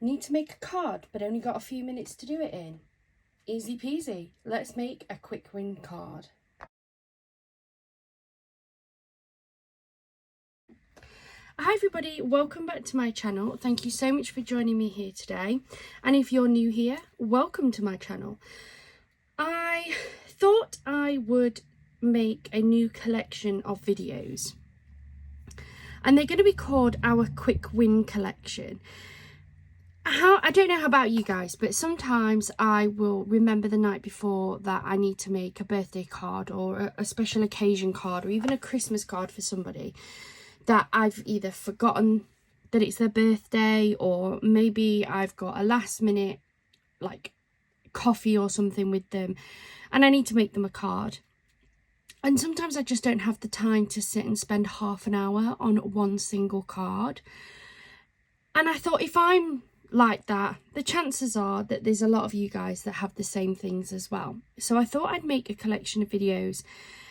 Need to make a card, but only got a few minutes to do it in. Easy peasy. Let's make a quick win card. Hi everybody, welcome back to my channel. Thank you so much for joining me here today. And if you're new here, welcome to my channel. I thought I would make a new collection of videos. And they're going to be called our Quick Win Collection. I don't know about you guys, but sometimes I will remember the night before that I need to make a birthday card or a special occasion card or even a Christmas card for somebody that I've either forgotten that it's their birthday, or maybe I've got a last minute like coffee or something with them and I need to make them a card. And sometimes I just don't have the time to sit and spend half an hour on one single card. And I thought, if I'm like that, the chances are that there's a lot of you guys that have the same things as well. So I thought I'd make a collection of videos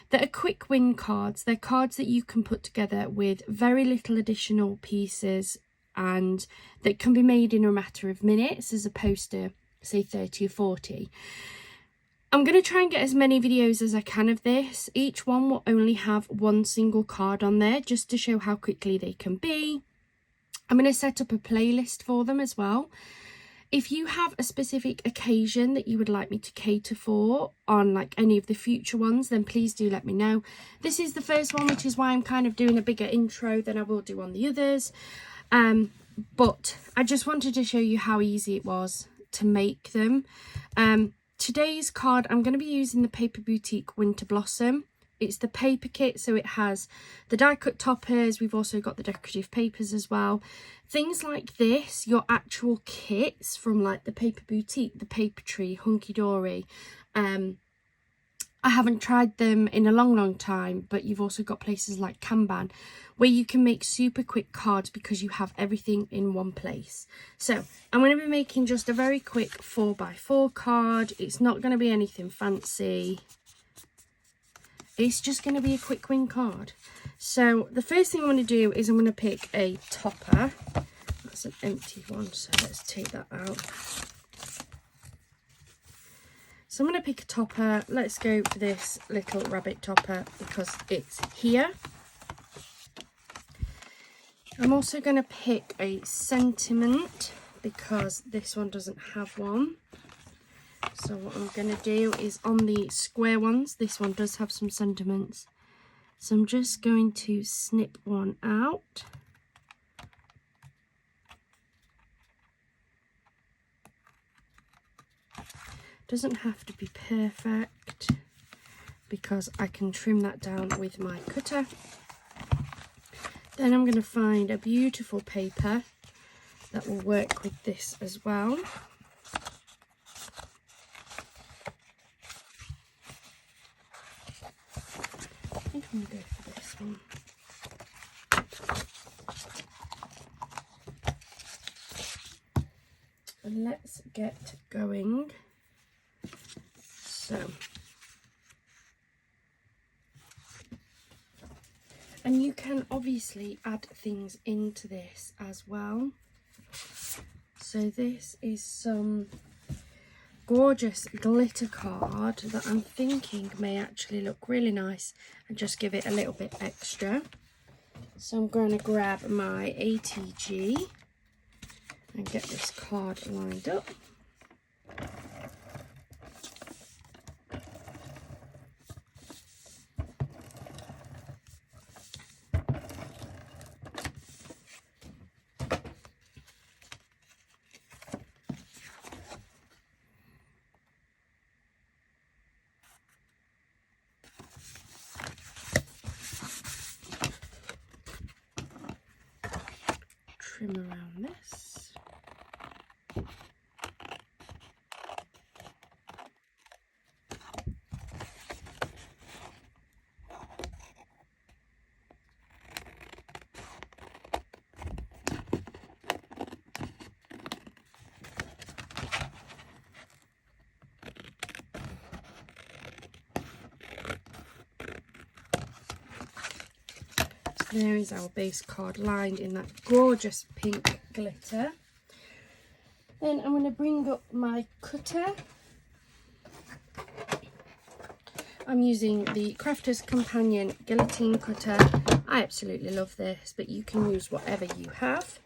that are quick win cards. They're cards that you can put together with very little additional pieces and that can be made in a matter of minutes as opposed to say 30 or 40. I'm going to try and get as many videos as I can of this. Each one will only have one single card on there just to show how quickly they can be. I'm going to set up a playlist for them as well. If you have a specific occasion that you would like me to cater for on like any of the future ones, then please do let me know. This is the first one, which is why I'm kind of doing a bigger intro than I will do on the others. But I just wanted to show you how easy it was to make them. Today's card, I'm going to be using the Paper Boutique Winter Blossom. It's the paper kit, so it has the die cut toppers. We've also got the decorative papers as well. Things like this, your actual kits from like the Paper Boutique, the Paper Tree, Hunky Dory. I haven't tried them in a long time, but you've also got places like Kanban where you can make super quick cards because you have everything in one place. So I'm going to be making just a very quick 4x4 card. It's not going to be anything fancy. It's just going to be a quick win card. So the first thing I'm going to do is I'm going to pick a topper. That's an empty one, so let's take that out. So I'm going to pick a topper. Let's go for this little rabbit topper because it's here. I'm also going to pick a sentiment because this one doesn't have one. So what I'm going to do is on the square ones, this one does have some sentiments. So I'm just going to snip one out. Doesn't have to be perfect because I can trim that down with my cutter. Then I'm going to find a beautiful paper that will work with this as well. I think I'm going to go for this one. And let's get going. So, and you can obviously add things into this as well. So this is some gorgeous glitter card that I'm thinking may actually look really nice and just give it a little bit extra. So I'm going to grab my ATG and get this card lined up. Trim around this. There is our base card lined in that gorgeous pink glitter. Then I'm going to bring up my cutter. I'm using the Crafter's Companion guillotine cutter. I absolutely love this, but you can use whatever you have.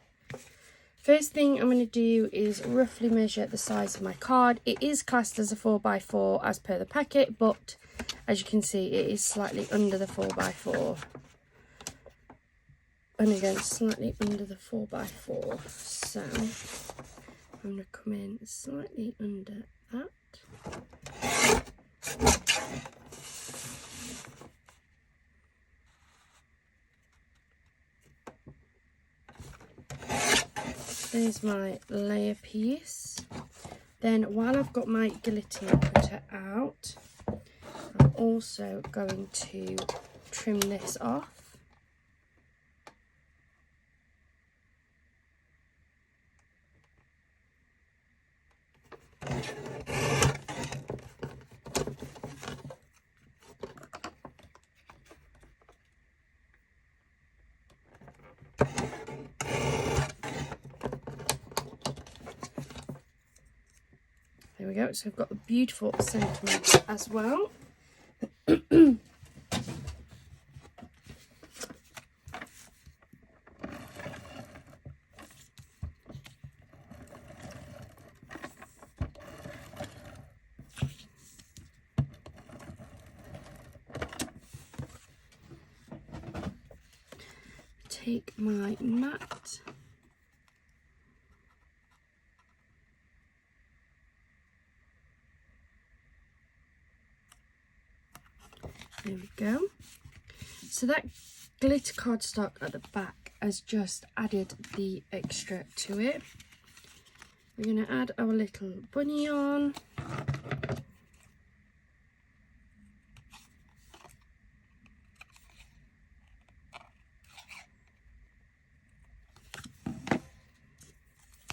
First thing I'm going to do is roughly measure the size of my card. It is classed as a 4x4 as per the packet, but as you can see, it is slightly under the 4x4. And again, slightly under the 4x4. So I'm going to come in slightly under that. There's my layer piece. Then while I've got my guillotine cutter out, I'm also going to trim this off. There we go, so I've got the beautiful sentiment as well. Take my mat. There we go. So that glitter cardstock at the back has just added the extra to it. We're going to add our little bunny on.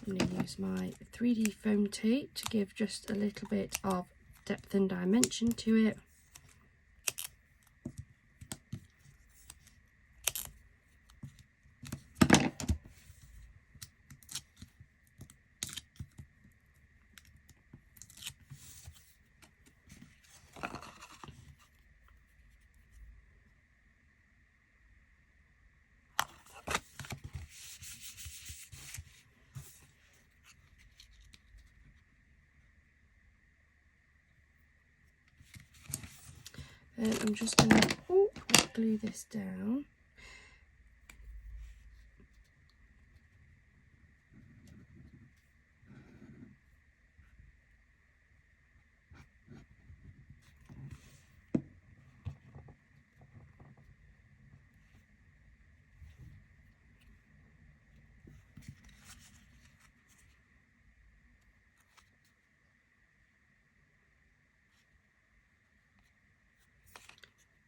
I'm going to use my 3D foam tape to give just a little bit of depth and dimension to it. And I'm just going to glue this down.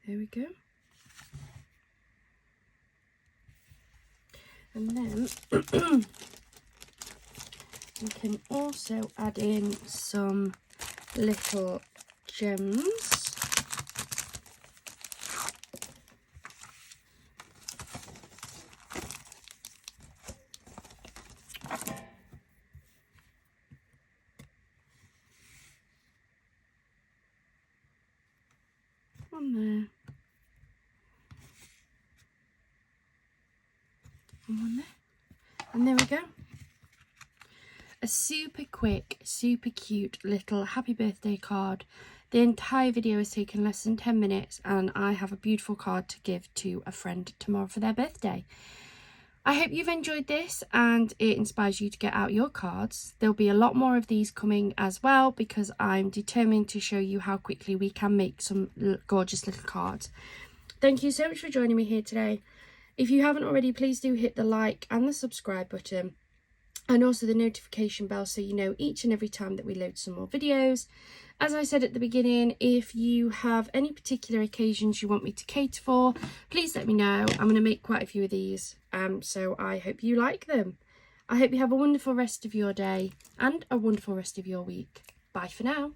There we go. And then we can also add in some little gems. On there. And one there. And there we go. A super quick, super cute little happy birthday card. The entire video has taken less than 10 minutes and I have a beautiful card to give to a friend tomorrow for their birthday. I hope you've enjoyed this and it inspires you to get out your cards. There'll be a lot more of these coming as well because I'm determined to show you how quickly we can make some gorgeous little cards. Thank you so much for joining me here today. If you haven't already, please do hit the like and the subscribe button and also the notification bell so you know each and every time that we load some more videos. As I said at the beginning, if you have any particular occasions you want me to cater for, please let me know. I'm going to make quite a few of these, so I hope you like them. I hope you have a wonderful rest of your day and a wonderful rest of your week. Bye for now.